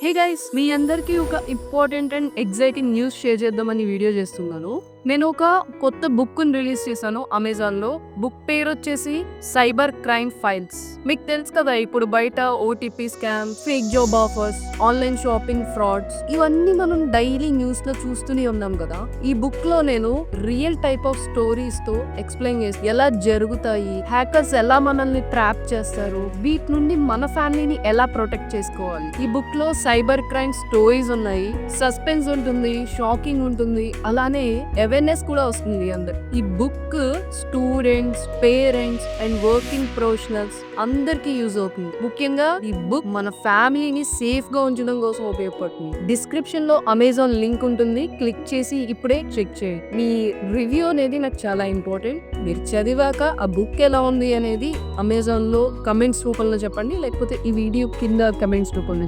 Hey guys, మీ అందరికీ ఒక important and exciting news share చేద్దామని వీడియో చేస్తున్నాను. నేను ఒక కొత్త బుక్ రిలీజ్ చేశాను అమెజాన్ లో. బుక్ పేరు వచ్చేసి సైబర్ క్రైమ్ ఫైల్స్. మీకు తెలుసు కదా, ఇప్పుడు బయట OTP scam, fake job offers, online shopping frauds, ఇవన్నీ మనం డైలీ న్యూస్ లో చూస్తూనే ఉన్నాం కదా. ఈ బుక్ లో నేను రియల్ టైప్ ఆఫ్ స్టోరీస్ తో ఎక్స్ప్లెయిన్ చేసి ఎలా జరుగుతాయి, హ్యాకర్స్ ఎలా మనల్ని ట్రాప్ చేస్తారు, వీటి నుండి మన ఫ్యామిలీని ఎలా ప్రొటెక్ట్ చేసుకోవాలి. ఈ బుక్ లో సైబర్ క్రైమ్ స్టోరీస్ ఉన్నాయి, సస్పెన్స్ ఉంటుంది, షాకింగ్ ఉంటుంది, అలానే అవేర్నెస్ కూడా వస్తుంది అందరు. ఈ book students, parents and working professionals అందరికి యూజ్ అవుతుంది. ముఖ్యంగా ఈ బుక్ మన ఫ్యామిలీని సేఫ్ గా ఉంచడం కోసం ఉపయోగపడుతుంది. డిస్క్రిప్షన్ లో అమెజాన్ లింక్ ఉంటుంది, క్లిక్ చేసి ఇప్పుడే చెక్ చేయండి. మీ రివ్యూ అనేది నాకు చాలా ఇంపార్టెంట్. మీరు చదివాక ఆ బుక్ ఎలా ఉంది అనేది అమెజాన్ లో కమెంట్స్ రూపంలో చెప్పండి, లేకపోతే ఈ వీడియో కింద కమెంట్స్ రూపంలో